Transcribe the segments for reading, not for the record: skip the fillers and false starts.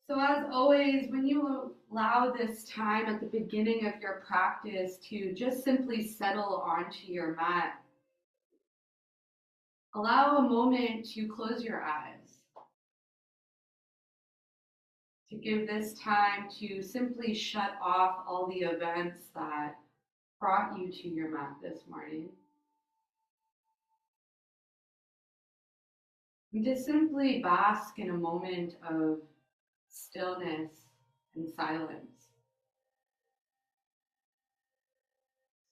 So as always, when you allow this time at the beginning of your practice to just simply settle onto your mat, allow a moment to close your eyes, to give this time to simply shut off all the events that brought you to your mat this morning. And to simply bask in a moment of stillness and silence,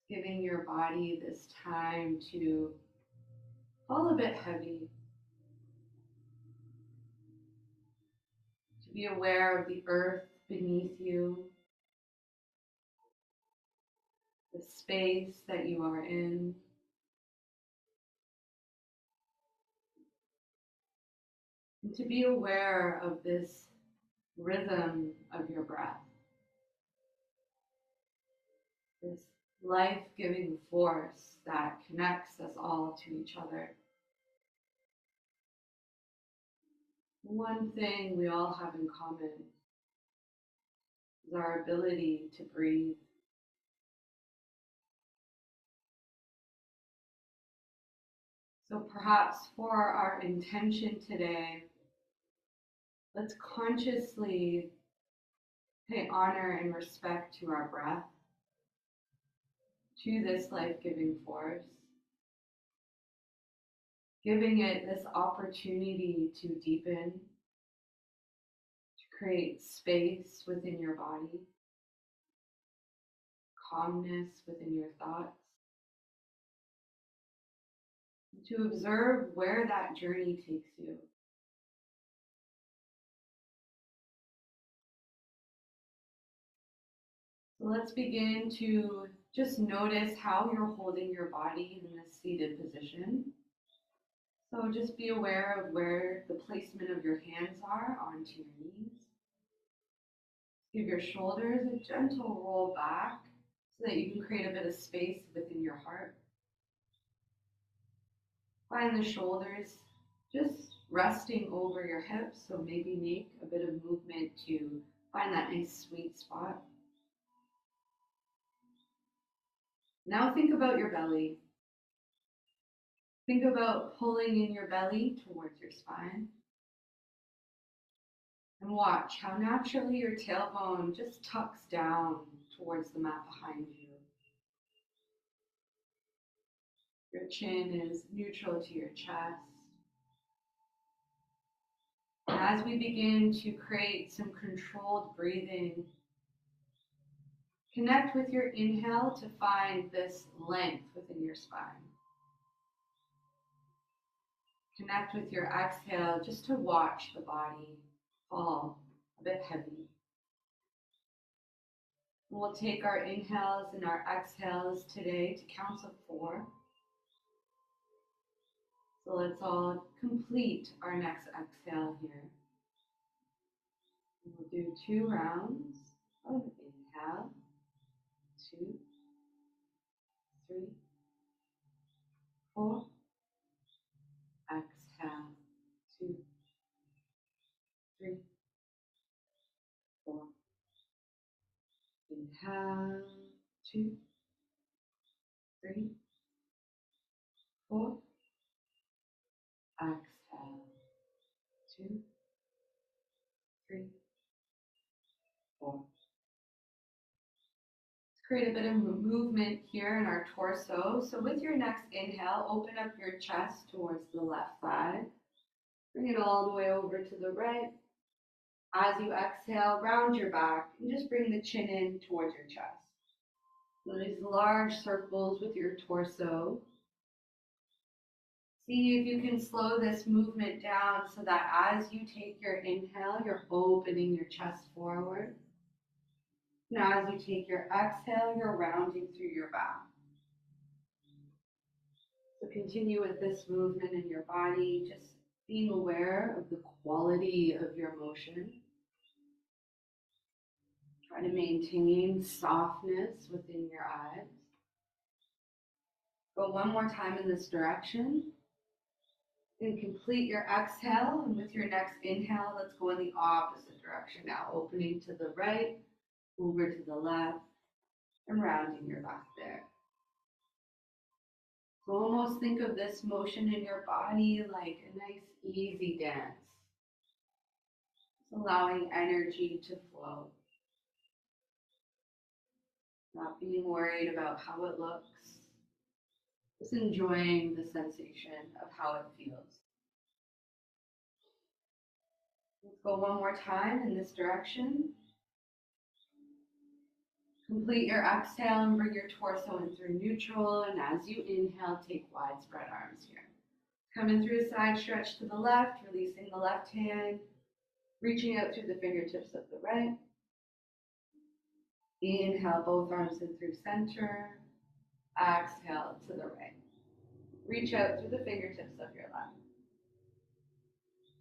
giving your body this time to fall a bit heavy, to be aware of the earth beneath you, the space that you are in, and to be aware of this rhythm of your breath, this life-giving force that connects us all to each other. One thing we all have in common is our ability to breathe. So perhaps for our intention today, let's consciously pay honor and respect to our breath, to this life-giving force, giving it this opportunity to deepen, to create space within your body, calmness within your thoughts, to observe where that journey takes you. So let's begin to just notice how you're holding your body in this seated position. So just be aware of where the placement of your hands are onto your knees. Give your shoulders a gentle roll back so that you can create a bit of space within your heart. Find the shoulders just resting over your hips, so maybe make a bit of movement to find that nice sweet spot. Now think about your belly. Think about pulling in your belly towards your spine. And watch how naturally your tailbone just tucks down towards the mat behind you. Your chin is neutral to your chest. And as we begin to create some controlled breathing, connect with your inhale to find this length within your spine. Connect with your exhale just to watch the body fall a bit heavy. We'll take our inhales and our exhales today to count of 4. So let's all complete our next exhale here. We'll do 2 rounds of inhale, 2, 3, 4. Exhale, 2, 3, 4. Inhale, 2, 3, 4. Exhale, 2, 3, 4. Let's create a bit of movement here in our torso. So with your next inhale, open up your chest towards the left side. Bring it all the way over to the right. As you exhale, round your back and just bring the chin in towards your chest. So these large circles with your torso. See if you can slow this movement down so that as you take your inhale, you're opening your chest forward. Now as you take your exhale, you're rounding through your back. So continue with this movement in your body, just being aware of the quality of your motion. Try to maintain softness within your eyes. Go one more time in this direction. And complete your exhale. And with your next inhale, let's go in the opposite direction now, opening to the right, over to the left, and rounding your back there. So almost think of this motion in your body like a nice, easy dance. Just allowing energy to flow. Not being worried about how it looks. Just enjoying the sensation of how it feels. Let's go one more time in this direction. Complete your exhale and bring your torso in through neutral. And as you inhale, take wide spread arms here. Coming through a side stretch to the left, releasing the left hand, reaching out through the fingertips of the right. Inhale, both arms in through center. Exhale to the right. Reach out through the fingertips of your left.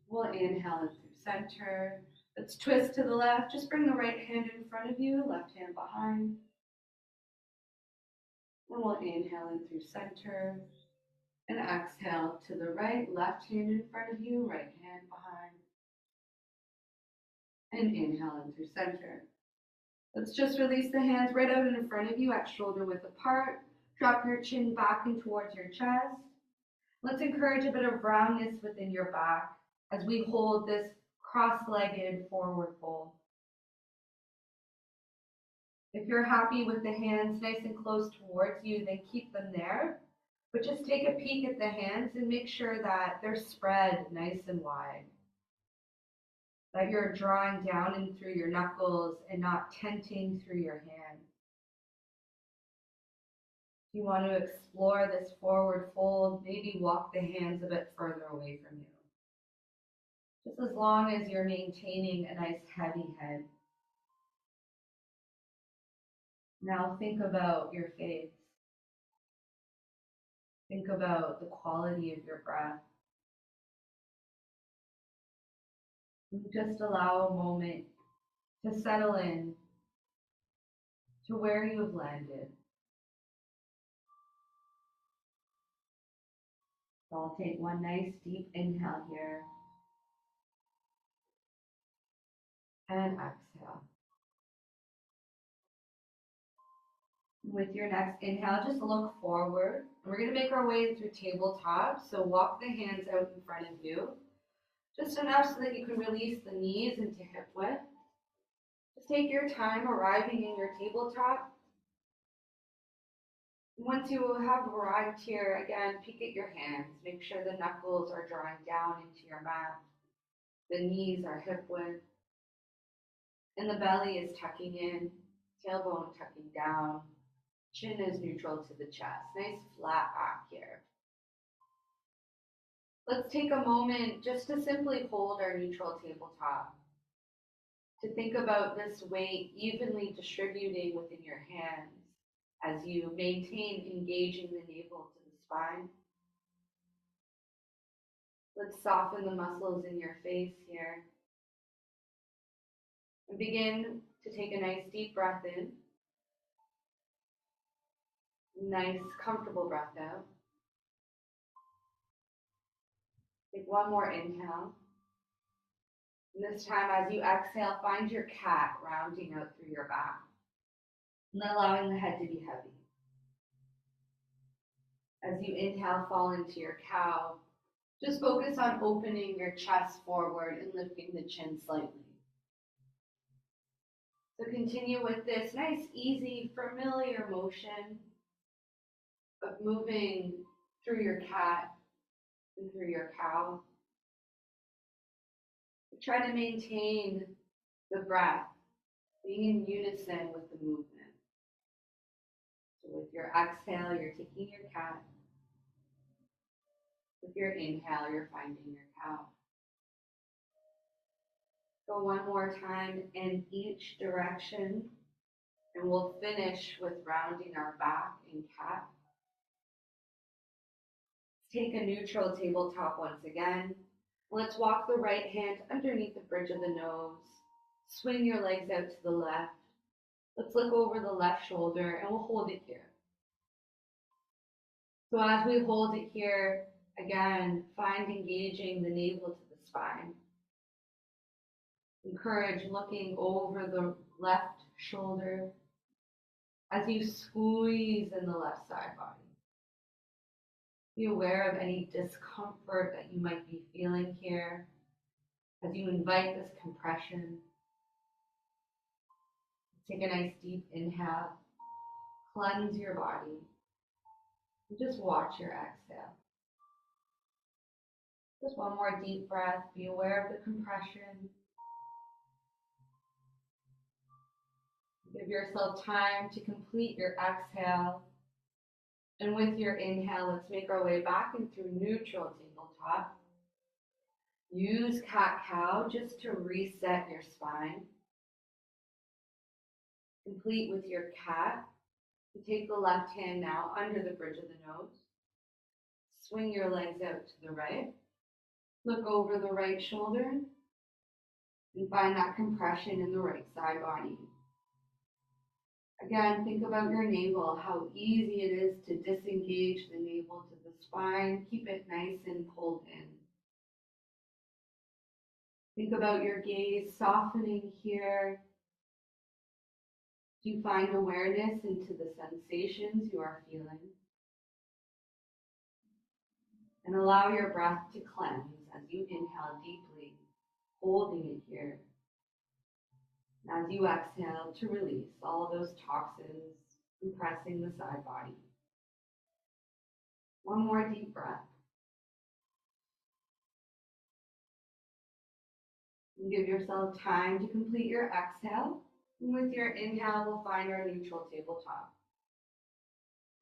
We'll inhale in through center. Let's twist to the left. Just bring the right hand in front of you, left hand behind. And we'll inhale in through center. And exhale to the right, left hand in front of you, right hand behind. And inhale in through center. Let's just release the hands right out in front of you at shoulder width apart. Drop your chin back and towards your chest. Let's encourage a bit of roundness within your back as we hold this cross-legged forward fold. If you're happy with the hands nice and close towards you, then keep them there. But just take a peek at the hands and make sure that they're spread nice and wide. That you're drawing down in through your knuckles and not tenting through your hand. If you want to explore this forward fold, maybe walk the hands a bit further away from you. Just as long as you're maintaining a nice heavy head. Now think about your face. Think about the quality of your breath. And just allow a moment to settle in to where you have landed. So I'll take one nice deep inhale here. And exhale. With your next inhale, just look forward. We're going to make our way through tabletop. So walk the hands out in front of you. Just enough so that you can release the knees into hip width. Just take your time arriving in your tabletop. Once you have arrived here, again, peek at your hands. Make sure the knuckles are drawing down into your mat. The knees are hip width. And the belly is tucking in, tailbone tucking down. Chin is neutral to the chest. Nice flat back here. Let's take a moment just to simply hold our neutral tabletop. To think about this weight evenly distributing within your hands as you maintain engaging the navel to the spine. Let's soften the muscles in your face here. And begin to take a nice deep breath in. Nice, comfortable breath out. Take one more inhale. And this time, as you exhale, find your cat rounding out through your back. And then allowing the head to be heavy. As you inhale, fall into your cow. Just focus on opening your chest forward and lifting the chin slightly. So continue with this nice, easy, familiar motion of moving through your cat and through your cow. Try to maintain the breath, being in unison with the movement. So with your exhale, you're taking your cat. With your inhale, you're finding your cow. Go one more time in each direction, and we'll finish with rounding our back in cat. Take a neutral tabletop once again. Let's walk the right hand underneath the bridge of the nose. Swing your legs out to the left. Let's look over the left shoulder and we'll hold it here. So as we hold it here, Again, find engaging the navel to the spine. Encourage looking over the left shoulder as you squeeze in the left side body. Be aware of any discomfort that you might be feeling here as you invite this compression. Take a nice deep inhale, cleanse your body, and just watch your exhale. Just one more deep breath. Be aware of the compression. Give yourself time to complete your exhale. And with your inhale, let's make our way back in through neutral tabletop. Use cat-cow just to reset your spine. Complete with your cat. You take the left hand now under the bridge of the nose. Swing your legs out to the right. Look over the right shoulder and find that compression in the right side body. Again, think about your navel, how easy it is to disengage the navel to the spine. Keep it nice and pulled in. Think about your gaze softening here. Do you find awareness into the sensations you are feeling? And allow your breath to cleanse as you inhale deeply, holding it here. And as you exhale, to release all those toxins, compressing the side body. One more deep breath. And give yourself time to complete your exhale. And with your inhale, we'll find our neutral tabletop.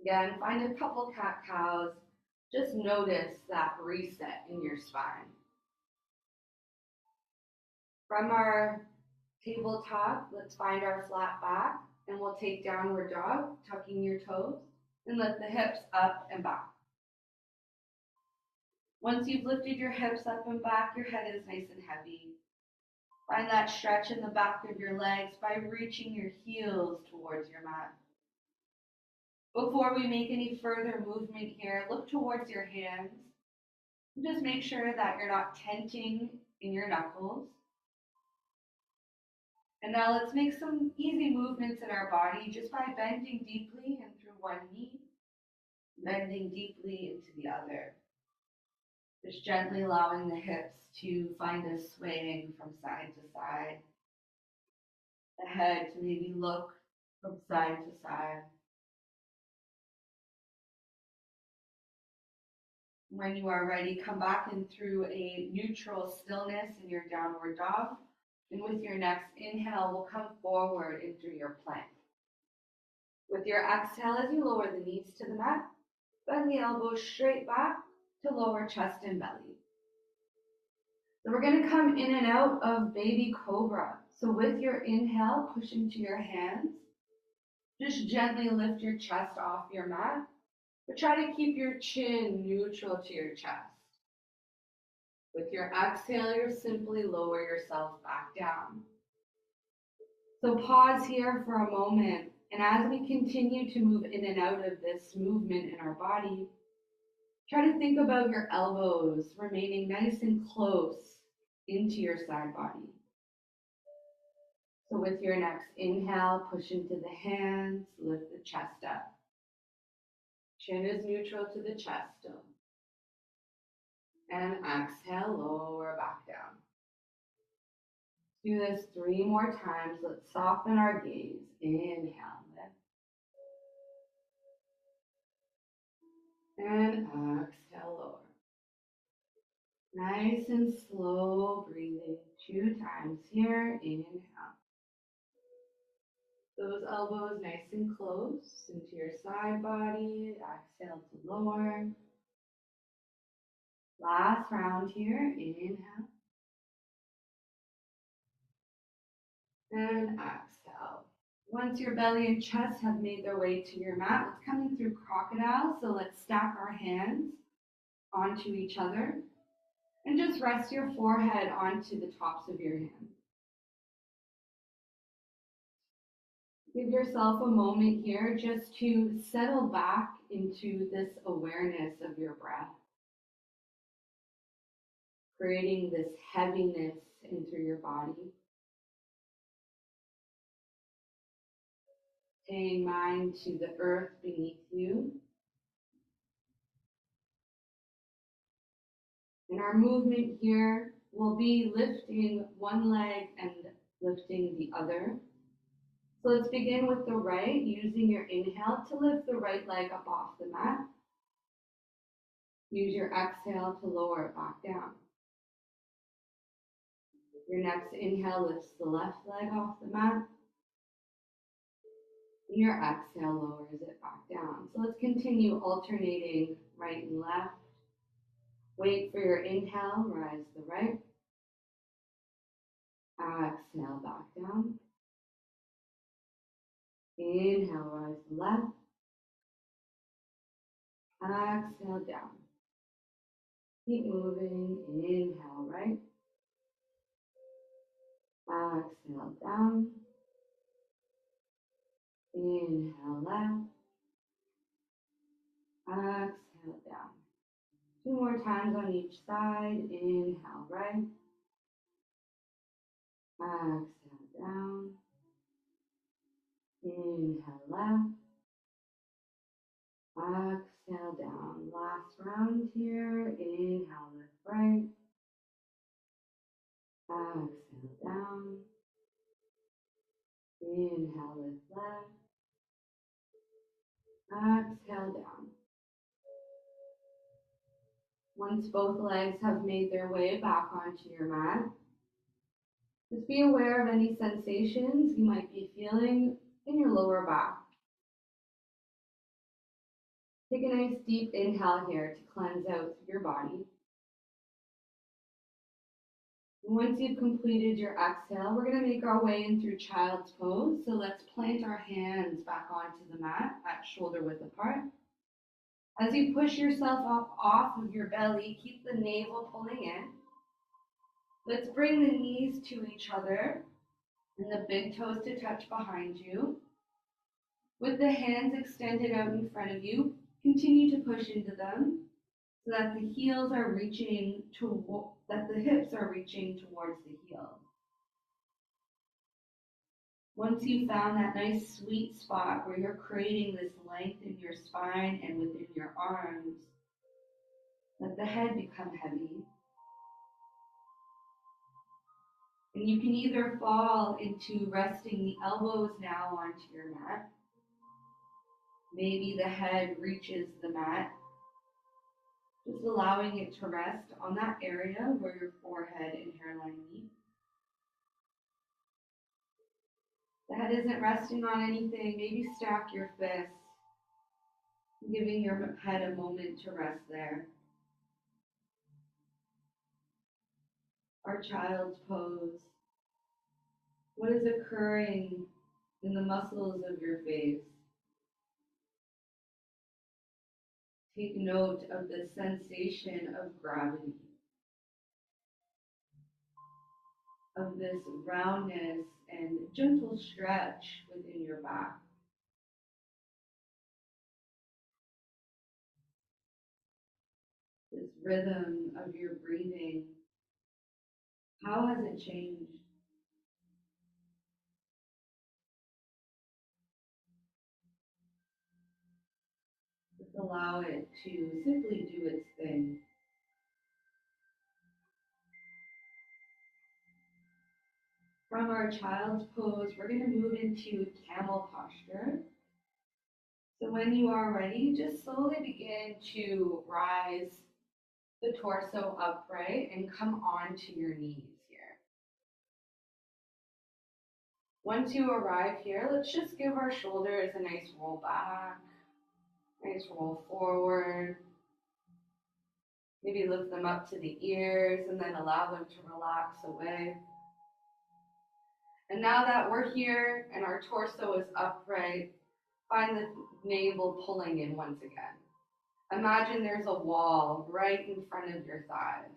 Again, find a couple cat-cows. Just notice that reset in your spine. From our tabletop, let's find our flat back, and we'll take downward dog, tucking your toes, and lift the hips up and back. Once you've lifted your hips up and back, your head is nice and heavy. Find that stretch in the back of your legs by reaching your heels towards your mat. Before we make any further movement here, look towards your hands. And just make sure that you're not tenting in your knuckles. And now let's make some easy movements in our body just by bending deeply in through one knee, bending deeply into the other. Just gently allowing the hips to find a swaying from side to side. The head to maybe look from side to side. When you are ready, come back in through a neutral stillness in your downward dog. And with your next inhale, we'll come forward into your plank. With your exhale, as you lower the knees to the mat, bend the elbows straight back to lower chest and belly. So we're going to come in and out of baby cobra. So with your inhale, push into your hands. Just gently lift your chest off your mat, but try to keep your chin neutral to your chest. With your exhale, you simply lower yourself back down. So pause here for a moment, and as we continue to move in and out of this movement in our body, try to think about your elbows remaining nice and close into your side body. So with your next inhale, push into the hands, lift the chest up. Chin is neutral to the chest still. And exhale, lower back down. Do this 3 more times. Let's soften our gaze. Inhale, lift. And exhale, lower. Nice and slow breathing. 2 times here. Inhale. Those elbows nice and close into your side body. Exhale to lower. Last round here. Inhale. And exhale. Once your belly and chest have made their way to your mat, let's come in through crocodile. So let's stack our hands onto each other and just rest your forehead onto the tops of your hands. Give yourself a moment here just to settle back into this awareness of your breath. creating this heaviness into your body. Paying mind to the earth beneath you. And our movement here will be lifting one leg and lifting the other. So let's begin with the right, using your inhale to lift the right leg up off the mat. Use your exhale to lower it back down. Your next inhale lifts the left leg off the mat. And your exhale lowers it back down. So let's continue alternating right and left. Wait for your inhale, rise the right. Exhale back down. Inhale, rise the left. Exhale down. Keep moving. Inhale, right. Exhale down. Inhale, left. Exhale down. 2 more times on each side. Inhale, right. Exhale down. Inhale, left. Exhale down. Last round here. Inhale, lift right. Exhale down. Inhale, lift left. Exhale down. Once both legs have made their way back onto your mat, just be aware of any sensations you might be feeling in your lower back. Take a nice deep inhale here to cleanse out your body. And once you've completed your exhale, we're going to make our way in through child's pose. So let's plant our hands back onto the mat at shoulder width apart. As you push yourself up off of your belly, keep the navel pulling in. Let's bring the knees to each other and the big toes to touch behind you. With the hands extended out in front of you, continue to push into them so that the heels are reaching to that the hips are reaching towards the heels. Once you've found that nice sweet spot where you're creating this length in your spine and within your arms, let the head become heavy. And you can either fall into resting the elbows now onto your mat. Maybe the head reaches the mat, just allowing it to rest on that area where your forehead and hairline meet. The head isn't resting on anything. Maybe stack your fists, giving your head a moment to rest there. Our child's pose. What is occurring in the muscles of your face? Take note of the sensation of gravity, of this roundness and gentle stretch within your back. This rhythm of your breathing, how has it changed? Just allow it to simply do its thing. From our child's pose, we're going to move into camel posture. So when you are ready, just slowly begin to rise the torso upright and come onto your knees here. Once you arrive here, let's just give our shoulders a nice roll back, nice roll forward. Maybe lift them up to the ears and then allow them to relax away. And now that we're here and our torso is upright, find the navel pulling in once again. Imagine there's a wall right in front of your thighs.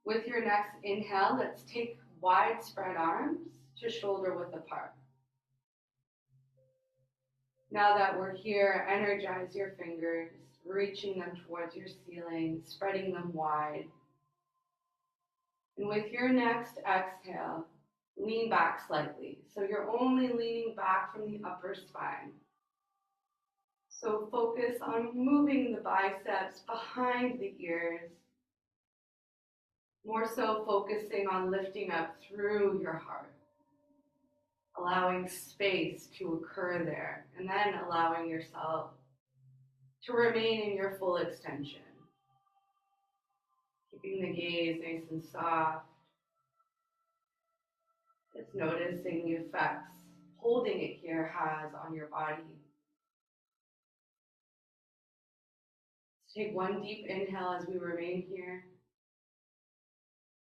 With your next inhale, let's take wide spread arms to shoulder width apart. Now that we're here, energize your fingers, reaching them towards your ceiling, spreading them wide. And with your next exhale, lean back slightly. So you're only leaning back from the upper spine. So focus on moving the biceps behind the ears, more so focusing on lifting up through your heart, allowing space to occur there, and then allowing yourself to remain in your full extension, keeping the gaze nice and soft, just noticing the effects holding it here has on your body. Let's take one deep inhale as we remain here.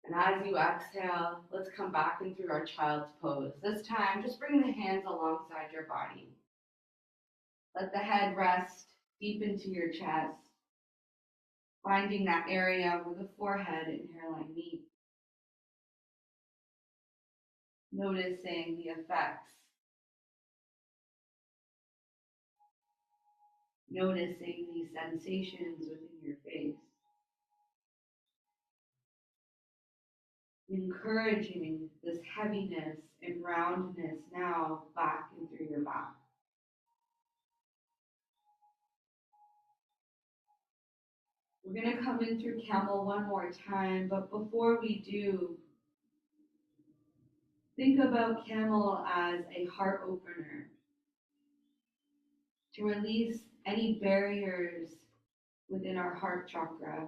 And as you exhale, let's come back in through our child's pose. This time, just bring the hands alongside your body. Let the head rest deep into your chest, finding that area where the forehead and hairline meet. Noticing the effects. Noticing the sensations within your face. Encouraging this heaviness and roundness now back and through your back. We're going to come in through camel one more time, but before we do, think about camel as a heart opener to release any barriers within our heart chakra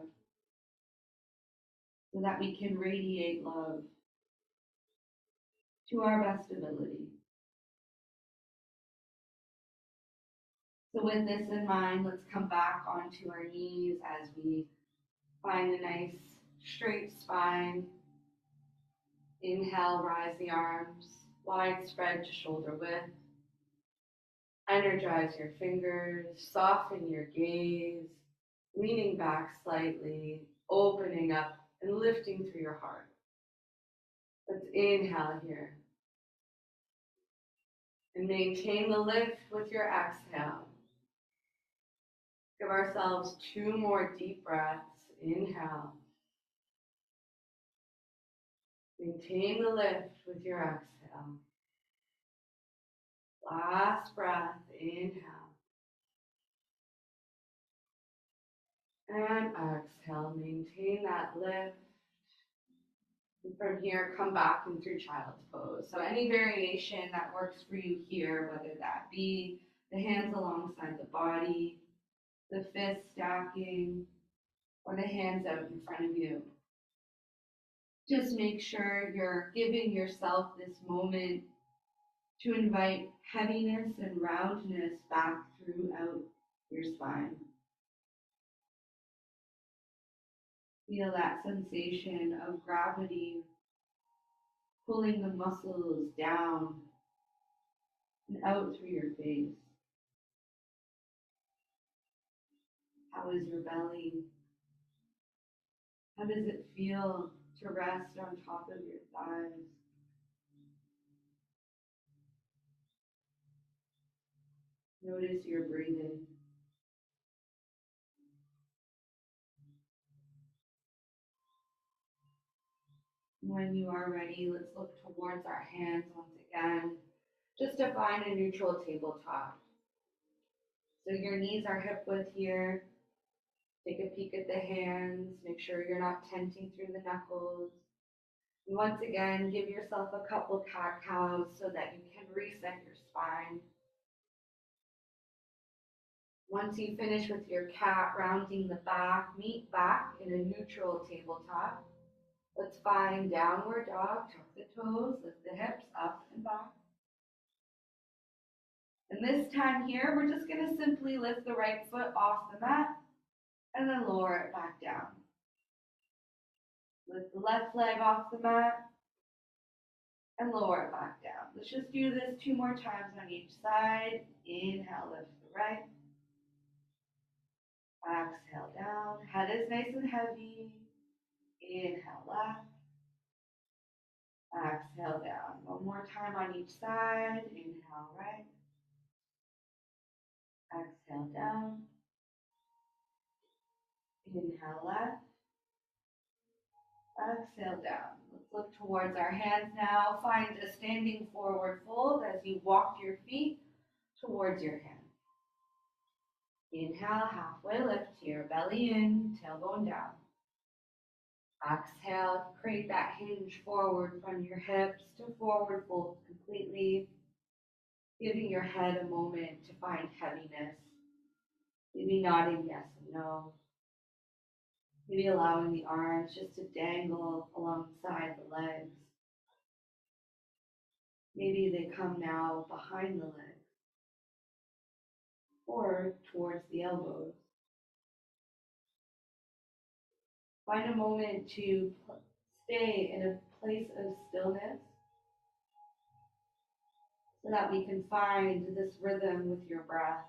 so that we can radiate love to our best ability. So with this in mind, let's come back onto our knees as we find a nice straight spine. Inhale, rise the arms, widespread to shoulder width. Energize your fingers, soften your gaze, leaning back slightly, opening up and lifting through your heart. Let's inhale here. And maintain the lift with your exhale. Give ourselves 2 more deep breaths. Inhale. Maintain the lift with your exhale. Last breath. Inhale. And exhale. Maintain that lift. And from here, come back in through child's pose. So any variation that works for you here, whether that be the hands alongside the body, the fists stacking, or the hands out in front of you. Just make sure you're giving yourself this moment to invite heaviness and roundness back throughout your spine. Feel that sensation of gravity pulling the muscles down and out through your face. How is your belly? How does it feel to rest on top of your thighs? Notice your breathing. When you are ready, let's look towards our hands once again, just to find a neutral tabletop. So your knees are hip width here. Take a peek at the hands. Make sure you're not tenting through the knuckles. And once again, give yourself a couple cat-cows so that you can reset your spine. Once you finish with your cat, rounding the back, meet back in a neutral tabletop. Let's find downward dog, tuck the toes, lift the hips up and back. And this time here, we're just going to simply lift the right foot off the mat and then lower it back down. Lift the left leg off the mat and lower it back down. Let's just do this 2 more times on each side. Inhale, lift the right. Exhale down. Head is nice and heavy. Inhale left. Exhale down. 1 more time on each side. Inhale right. Exhale down. Inhale left. Exhale down. Look towards our hands now. Find a standing forward fold as you walk your feet towards your hands. Inhale, halfway lift to your belly in, tailbone down. Exhale, create that hinge forward from your hips to forward fold completely, giving your head a moment to find heaviness. Maybe nodding yes and no. Maybe allowing the arms just to dangle alongside the legs. Maybe they come now behind the legs or towards the elbows. Find a moment to stay in a place of stillness so that we can find this rhythm with your breath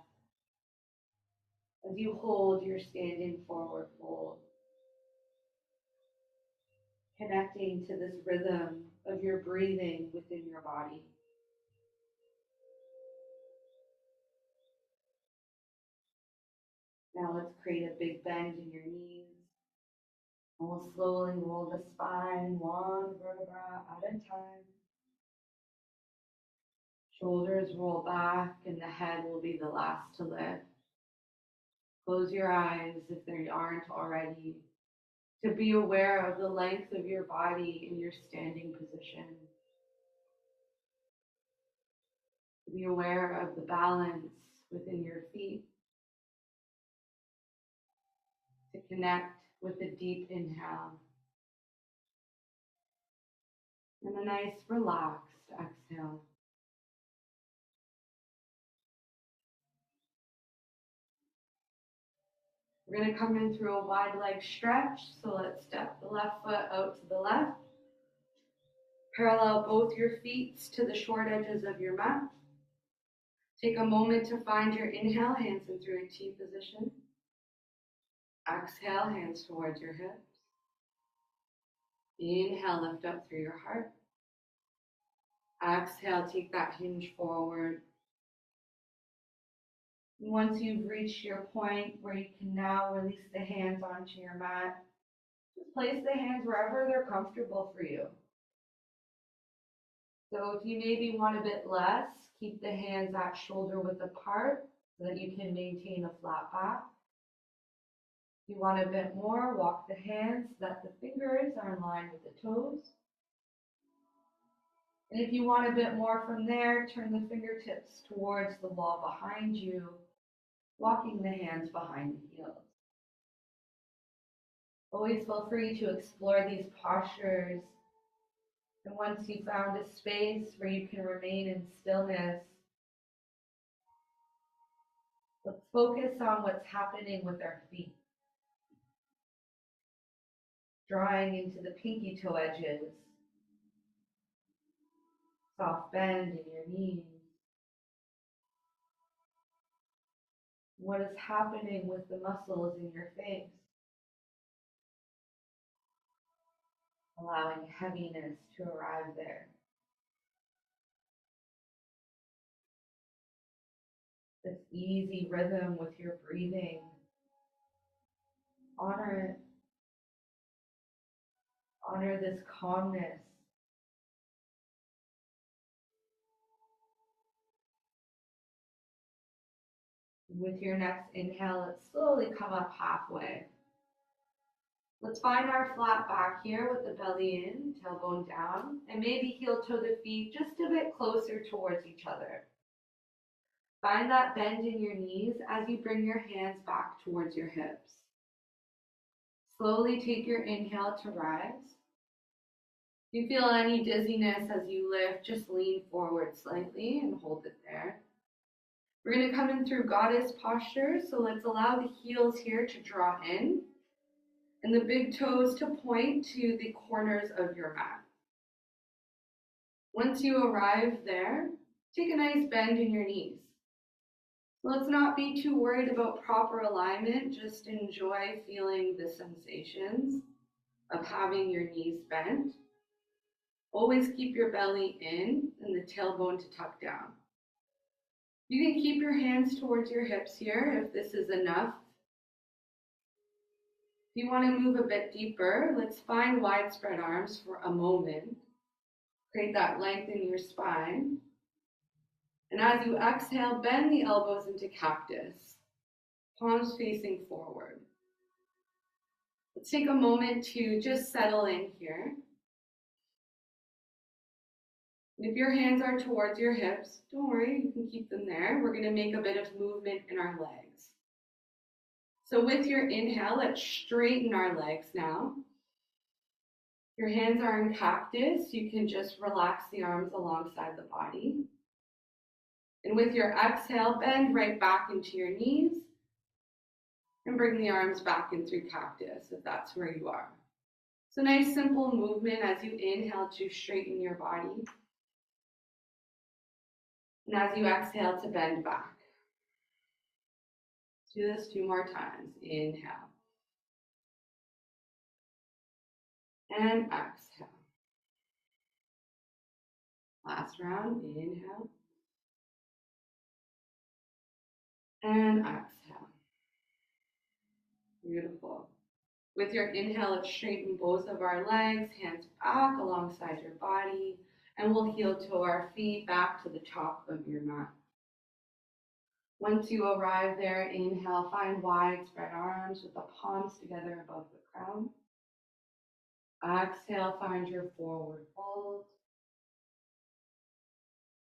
as you hold your standing forward fold, connecting to this rhythm of your breathing within your body. Now let's create a big bend in your knees. And we'll slowly roll the spine one vertebra at a time. Shoulders roll back and the head will be the last to lift. Close your eyes if they aren't already, to be aware of the length of your body in your standing position. To be aware of the balance within your feet. To connect with a deep inhale and a nice relaxed exhale. We're going to come in through a wide leg stretch, so let's step the left foot out to the left. Parallel both your feet to the short edges of your mat. Take a moment to find your inhale, hands in through a T position. Exhale, hands towards your hips. Inhale, lift up through your heart. Exhale, take that hinge forward. Once you've reached your point where you can now release the hands onto your mat, just place the hands wherever they're comfortable for you. So if you maybe want a bit less, keep the hands at shoulder width apart so that you can maintain a flat back. If you want a bit more, walk the hands so that the fingers are in line with the toes. And if you want a bit more from there, turn the fingertips towards the wall behind you, walking the hands behind the heels. Always feel free to explore these postures. And once you've found a space where you can remain in stillness, let's focus on what's happening with our feet. Drawing into the pinky toe edges. Soft bend in your knees. What is happening with the muscles in your face? Allowing heaviness to arrive there. This easy rhythm with your breathing. Honor it. Honor this calmness. With your next inhale, let's slowly come up halfway. Let's find our flat back here with the belly in, tailbone down, and maybe heel toe the feet just a bit closer towards each other. Find that bend in your knees as you bring your hands back towards your hips. Slowly take your inhale to rise. If you feel any dizziness as you lift, just lean forward slightly and hold it there. We're going to come in through goddess posture, so let's allow the heels here to draw in and the big toes to point to the corners of your mat. Once you arrive there, take a nice bend in your knees. Let's not be too worried about proper alignment, just enjoy feeling the sensations of having your knees bent. Always keep your belly in and the tailbone to tuck down. You can keep your hands towards your hips here if this is enough. If you want to move a bit deeper, let's find widespread arms for a moment. Create that length in your spine. And as you exhale, bend the elbows into cactus, palms facing forward. Let's take a moment to just settle in here. If your hands are towards your hips, don't worry, you can keep them there. We're going to make a bit of movement in our legs. So with your inhale, let's straighten our legs now. Your hands are in cactus. You can just relax the arms alongside the body. And with your exhale, bend right back into your knees and bring the arms back in through cactus if that's where you are. So nice simple movement as you inhale to straighten your body. And as you exhale to bend back. Let's do this 2 more times. Inhale. And exhale. Last round. Inhale. And exhale. Beautiful. With your inhale, let's straighten both of our legs, hands back alongside your body, and we'll heel toe our feet back to the top of your mat. Once you arrive there, inhale, find wide spread arms with the palms together above the crown. Exhale, find your forward fold.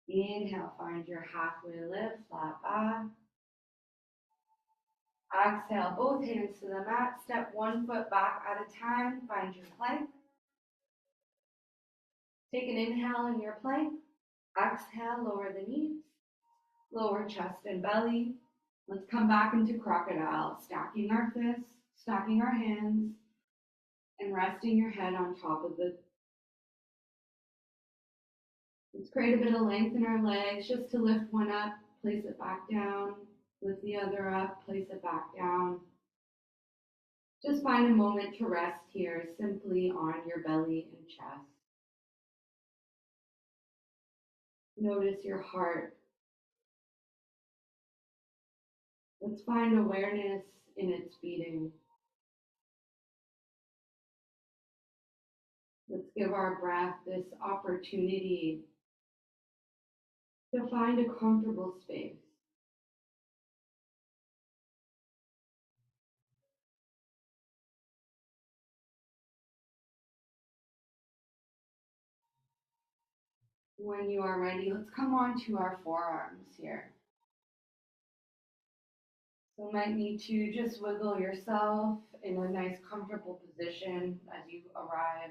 Inhale, find your halfway lift, flat back. Exhale, both hands to the mat. Step 1 foot back at a time. Find your plank. Take an inhale in your plank. Exhale, lower the knees. Lower chest and belly. Let's come back into crocodile, stacking our fists, stacking our hands, and resting your head on top of the. Let's create a bit of length in our legs just to lift one up, place it back down, lift the other up, place it back down. Just find a moment to rest here, simply on your belly and chest. Notice your heart. Let's find awareness in its beating. Let's give our breath this opportunity to find a comfortable space. When you are ready, let's come on to our forearms here. So you might need to just wiggle yourself in a nice comfortable position as you arrive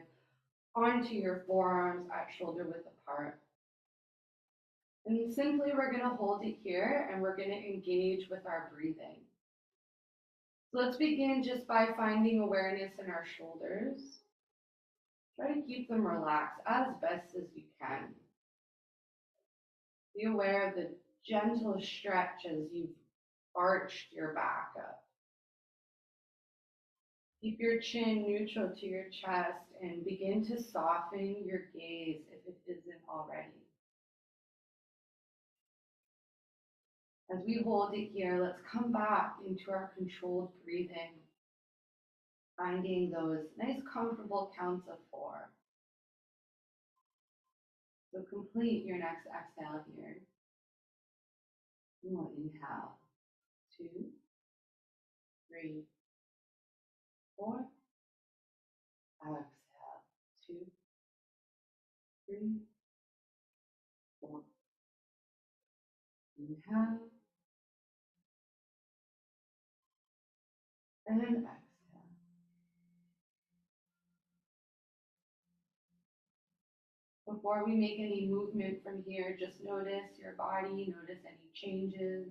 onto your forearms at shoulder width apart. And simply we're going to hold it here and we're going to engage with our breathing. So let's begin just by finding awareness in our shoulders. Try to keep them relaxed as best as you can. Be aware of the gentle stretch as you've arched your back up. Keep your chin neutral to your chest and begin to soften your gaze if it isn't already. As we hold it here, let's come back into our controlled breathing, finding those nice comfortable counts of 4. So complete your next exhale here. We'll inhale, 2, 3, 4. Exhale, 2, 3, 4. Inhale. And exhale. Before we make any movement from here, just notice your body, notice any changes.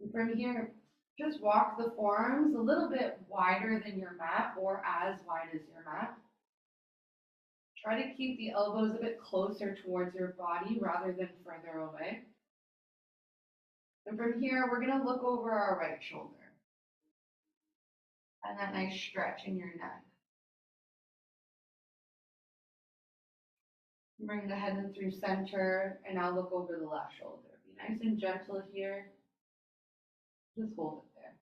And from here, just walk the forearms a little bit wider than your mat or as wide as your mat. Try to keep the elbows a bit closer towards your body rather than further away. And from here, we're going to look over our right shoulder. And that nice stretch in your neck. Bring the head in through center, and now look over the left shoulder. Be nice and gentle here. Just hold it there.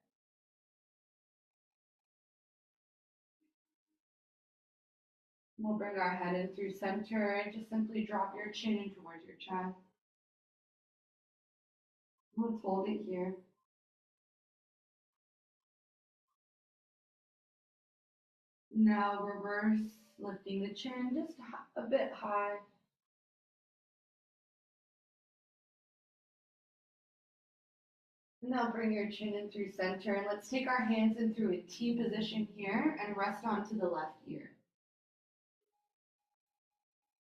We'll bring our head in through center and just simply drop your chin in towards your chest. Let's hold it here. Now reverse, lifting the chin just a bit high. Now bring your chin in through center and let's take our hands in through a T position here and rest onto the left ear.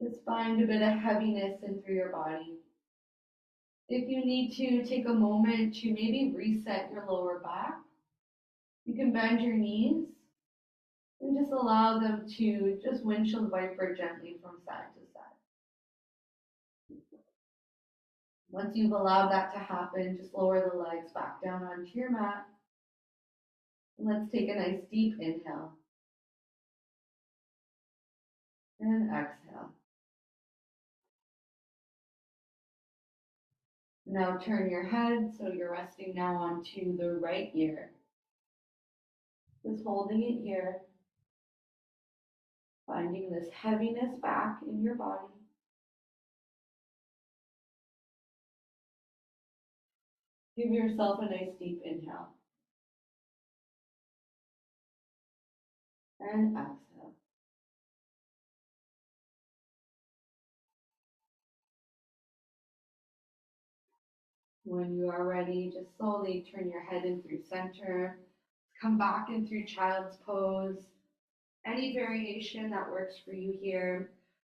Just find a bit of heaviness in through your body. If you need to take a moment to maybe reset your lower back, you can bend your knees and just allow them to just windshield wiper gently from side to side. Once you've allowed that to happen, just lower the legs back down onto your mat. And let's take a nice deep inhale and exhale. Now turn your head so you're resting now onto the right ear. Just holding it here, finding this heaviness back in your body. Give yourself a nice deep inhale and exhale. When you are ready, just slowly turn your head in through center. Come back in through child's pose. Any variation that works for you here.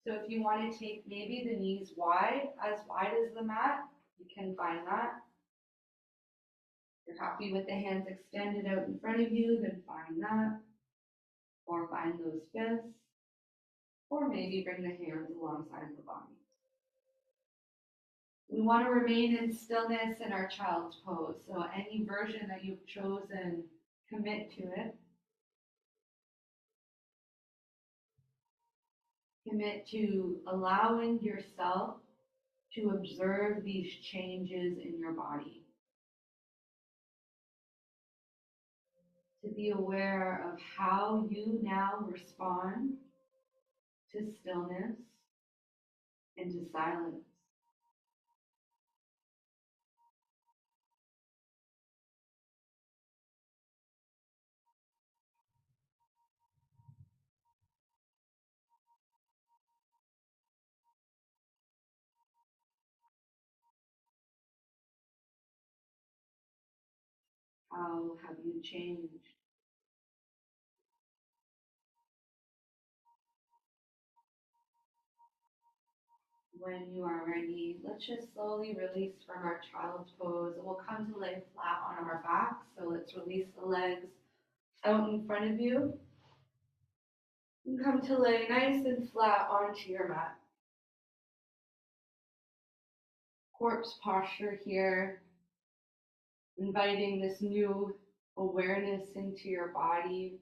So if you want to take maybe the knees wide as the mat, you can find that. If you're happy with the hands extended out in front of you, then find that. Or find those fists. Or maybe bring the hands alongside the body. We want to remain in stillness in our child's pose. So any version that you've chosen, commit to it. Commit to allowing yourself to observe these changes in your body. To be aware of how you now respond to stillness and to silence. How have you changed? When you are ready, let's just slowly release from our child's pose. We'll come to lay flat on our backs. So let's release the legs out in front of you. And come to lay nice and flat onto your mat. Corpse posture here, inviting this new awareness into your body.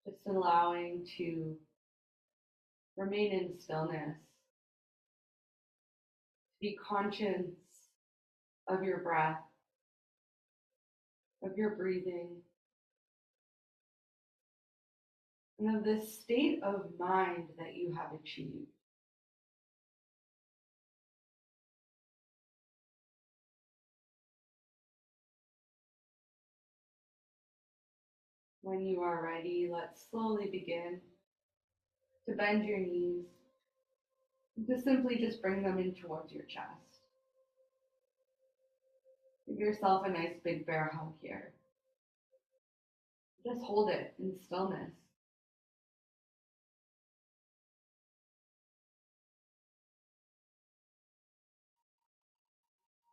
Just allowing to remain in stillness, to be conscious of your breath, of your breathing, and of this state of mind that you have achieved. When you are ready, let's slowly begin to bend your knees, and to simply just bring them in towards your chest. Give yourself a nice big bear hug here. Just hold it in stillness.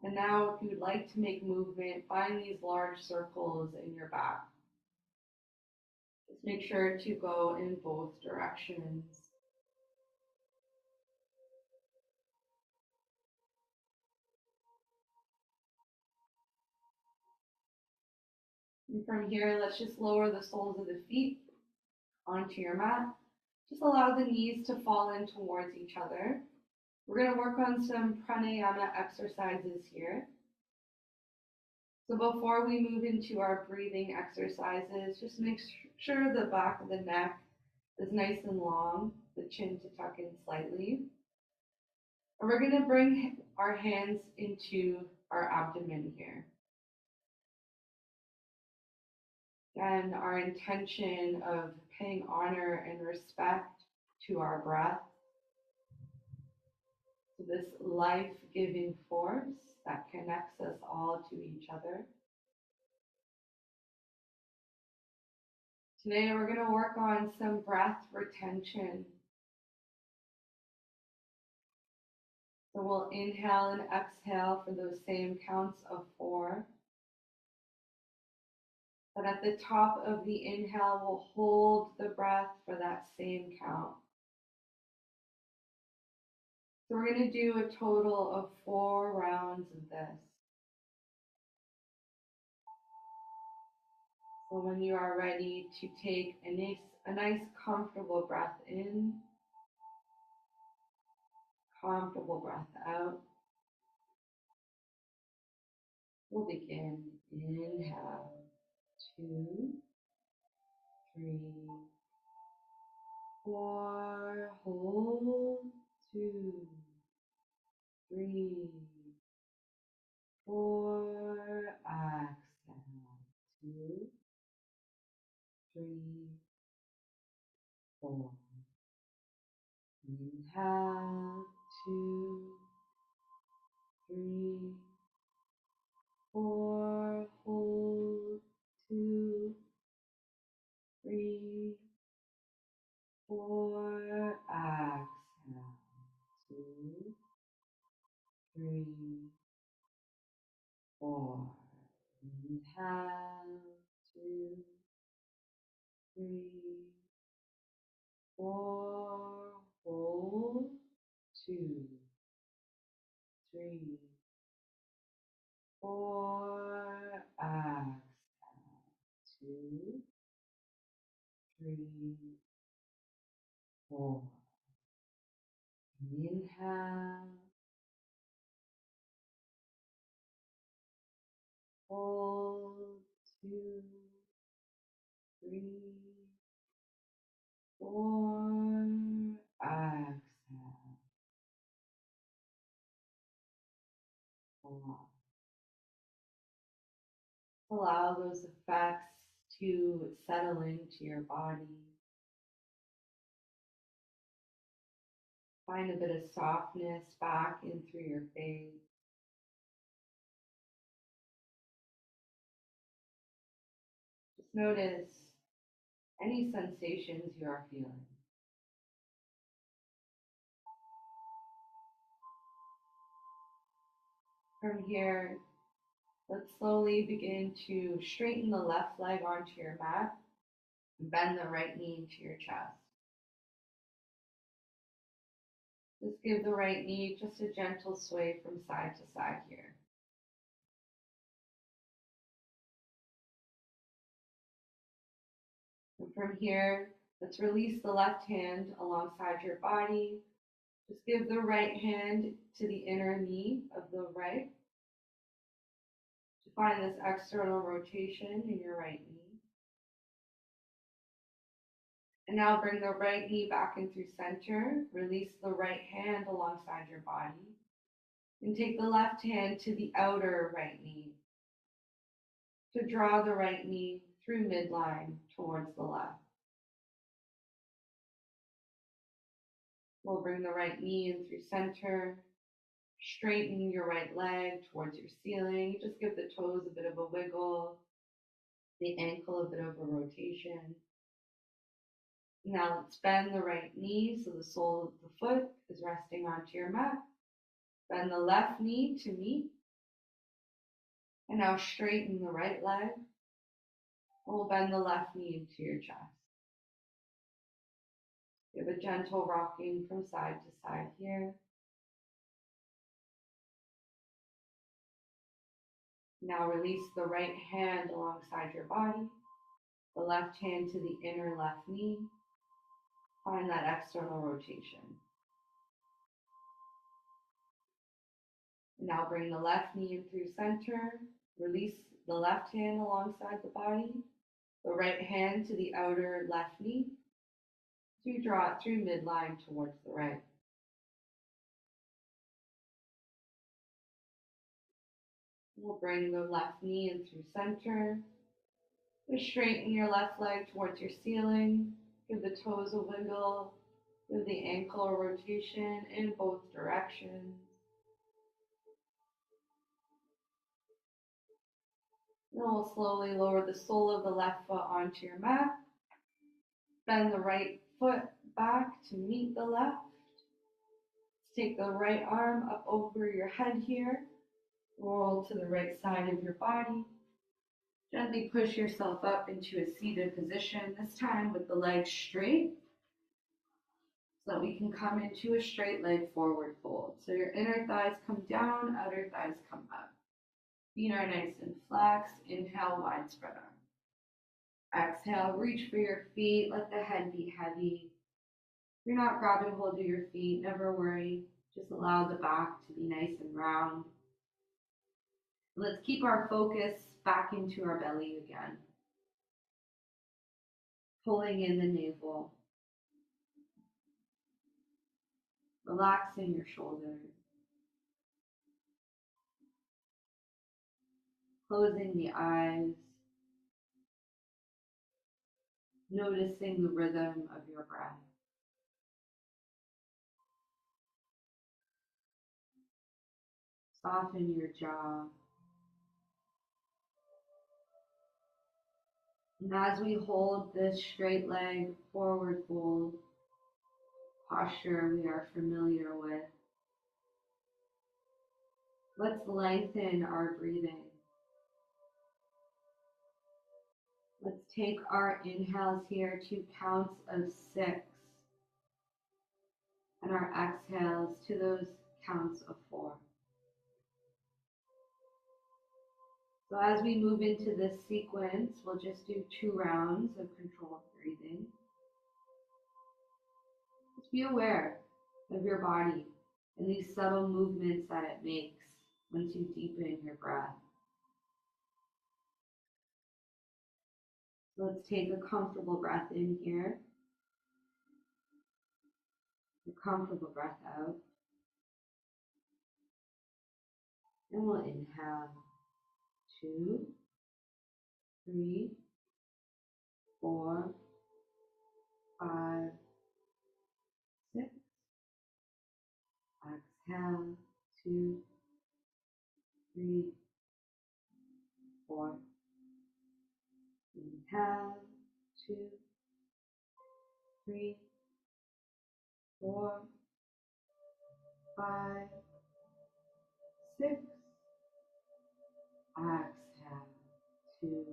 And now, if you'd like to make movement, find these large circles in your back. Just make sure to go in both directions. And from here, let's just lower the soles of the feet onto your mat. Just allow the knees to fall in towards each other. We're going to work on some pranayama exercises here. So before we move into our breathing exercises, just make sure the back of the neck is nice and long, the chin to tuck in slightly. And we're going to bring our hands into our abdomen here. And our intention of paying honor and respect to our breath, to this life giving force that connects us all to each other. Today, we're going to work on some breath retention. So we'll inhale and exhale for those same counts of 4. But at the top of the inhale, we'll hold the breath for that same count. So we're going to do a total of 4 rounds of this. So when you are ready to take a nice comfortable breath in, comfortable breath out, we'll begin. Inhale, 2, 3, 4, hold, 2, 3, 4, exhale, 2, 3, 4. Inhale, 2, 3, 4, hold, 2, 3, 4, exhale, 2, 3, 4. Inhale, 2, 3, 4, hold, 2, 3, 4, exhale, 2, 3, 4. Inhale, hold, 2, 3, 4, exhale, 4. Allow those effects to settle into your body. Find a bit of softness back in through your face. Just notice any sensations you are feeling. From here, let's slowly begin to straighten the left leg onto your mat and bend the right knee into your chest. Just give the right knee just a gentle sway from side to side here. And from here, let's release the left hand alongside your body. Just give the right hand to the inner knee of the right to find this external rotation in your right knee. And now bring the right knee back in through center. Release the right hand alongside your body. And take the left hand to the outer right knee to draw the right knee through midline towards the left. We'll bring the right knee in through center. Straighten your right leg towards your ceiling. Just give the toes a bit of a wiggle, the ankle a bit of a rotation. Now let's bend the right knee so the sole of the foot is resting onto your mat. Bend the left knee to meet. And now straighten the right leg. And we'll bend the left knee into your chest. Give a gentle rocking from side to side here. Now release the right hand alongside your body, the left hand to the inner left knee. Find that external rotation. Now bring the left knee in through center. Release the left hand alongside the body, the right hand to the outer left knee. So you draw it through midline towards the right. We'll bring the left knee in through center. Just straighten your left leg towards your ceiling. Give the toes a wiggle. Give the ankle a rotation in both directions. Then we'll slowly lower the sole of the left foot onto your mat. Bend the right foot back to meet the left. Take the right arm up over your head here. Roll to the right side of your body. Gently push yourself up into a seated position, this time with the legs straight, so that we can come into a straight leg forward fold. So your inner thighs come down, outer thighs come up. Feet are nice and flexed. Inhale, wide spread arm. Exhale, reach for your feet. Let the head be heavy. If you're not grabbing hold of your feet, never worry. Just allow the back to be nice and round. Let's keep our focus back into our belly again. Pulling in the navel. Relaxing your shoulders. Closing the eyes. Noticing the rhythm of your breath. Soften your jaw. And as we hold this straight leg forward fold posture we are familiar with, let's lengthen our breathing. Let's take our inhales here to counts of 6 and our exhales to those counts of 4. So as we move into this sequence, we'll just do 2 rounds of controlled breathing. Just be aware of your body and these subtle movements that it makes once you deepen your breath. So let's take a comfortable breath in here, a comfortable breath out, and we'll inhale 2, 3, 4, 5, 6. Exhale 2, 3, 4. Inhale 2, 3, 4, 5, 6. Exhale 2,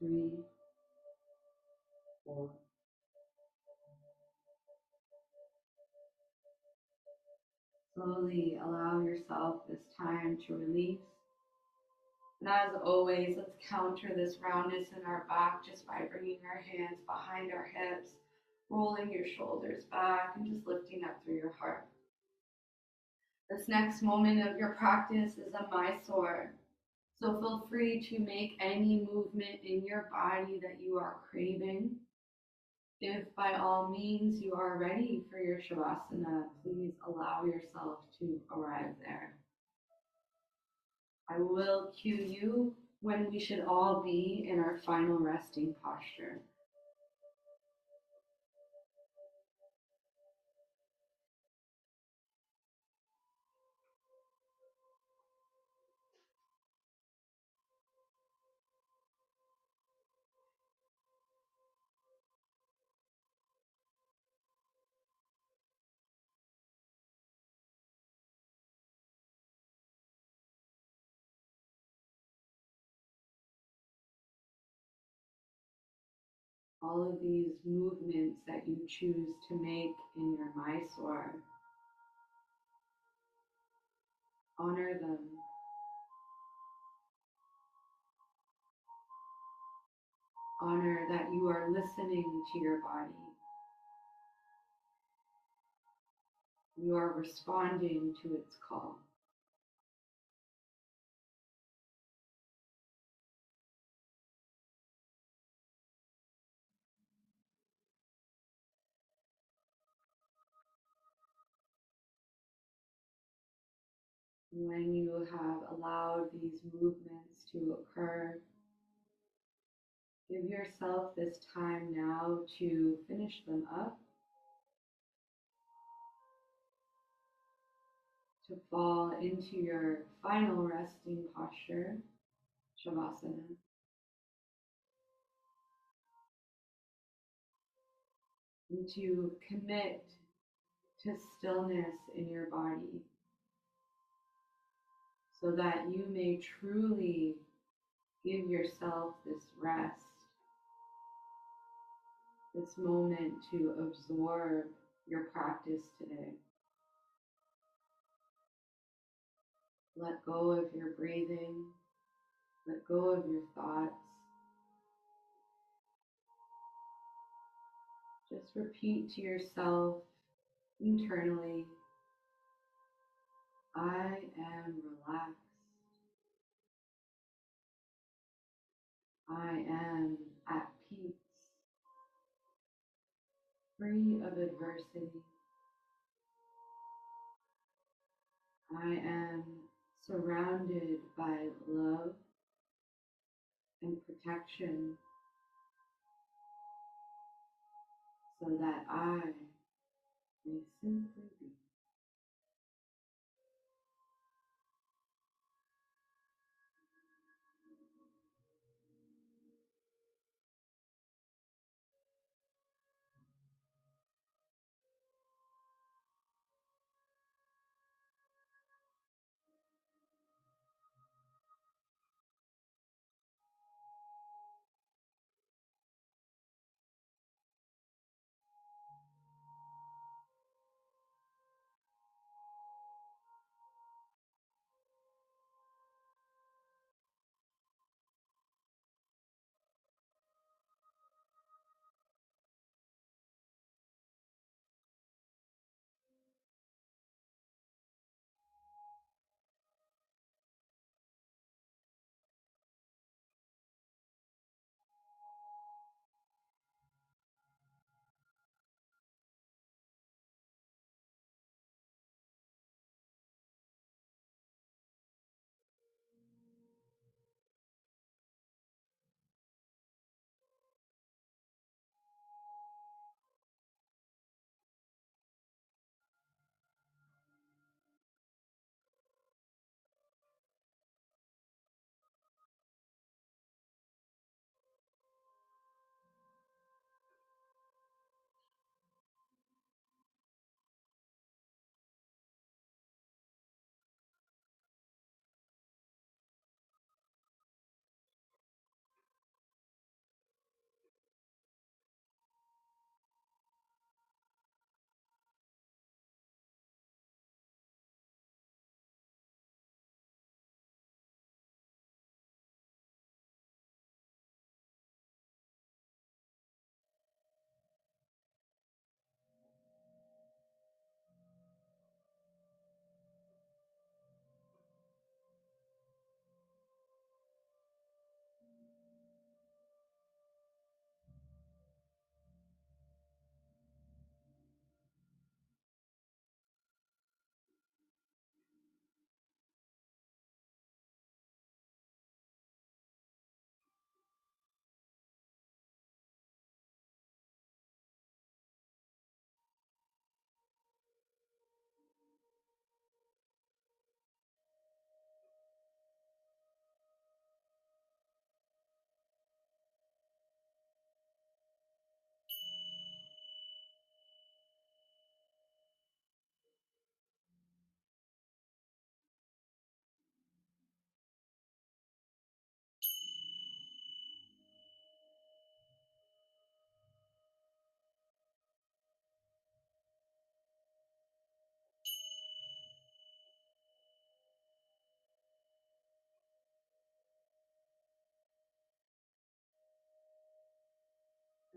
3, 4. Slowly allow yourself this time to release. And as always, let's counter this roundness in our back just by bringing our hands behind our hips, rolling your shoulders back, and just lifting up through your heart. This next moment of your practice is a Mysore. So feel free to make any movement in your body that you are craving. If by all means you are ready for your Shavasana, please allow yourself to arrive there. I will cue you when we should all be in our final resting posture. All of these movements that you choose to make in your Mysore, honor them. Honor that you are listening to your body. You are responding to its call. When you have allowed these movements to occur, give yourself this time now to finish them up, to fall into your final resting posture, Shavasana, and to commit to stillness in your body so that you may truly give yourself this rest, this moment to absorb your practice today. Let go of your breathing, let go of your thoughts. Just repeat to yourself internally, I am relaxed. I am at peace, free of adversity. I am surrounded by love and protection so that I may simply be.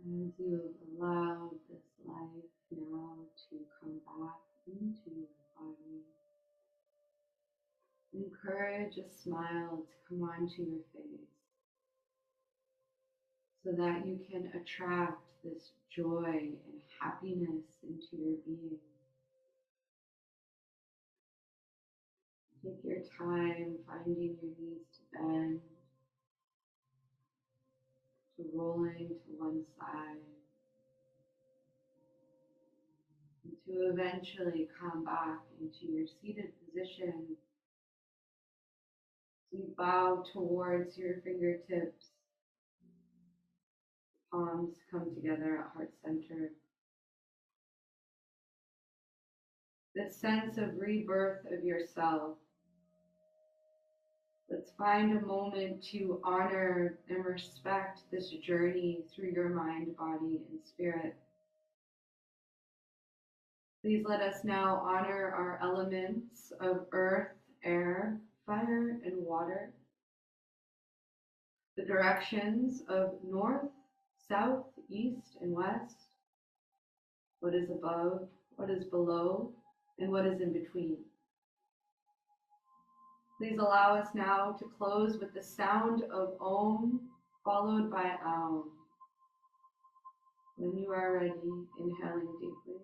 As you allow this life now to come back into your body, encourage a smile to come onto your face so that you can attract this joy and happiness into your being. Take your time finding your knees to bend, to rolling to one side, and to eventually come back into your seated position. You bow towards your fingertips, palms come together at heart center. This sense of rebirth of yourself. Let's find a moment to honor and respect this journey through your mind, body, and spirit. Please let us now honor our elements of earth, air, fire, and water. The directions of north, south, east, and west. What is above, what is below, and what is in between. Please allow us now to close with the sound of Om, followed by Aum. When you are ready, inhaling deeply.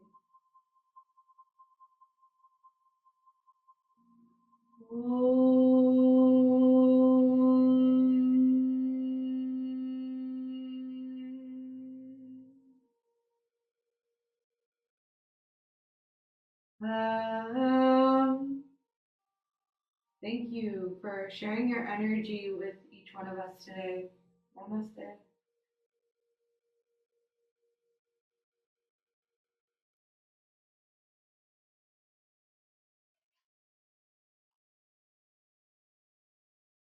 Thank you for sharing your energy with each one of us today. Namaste.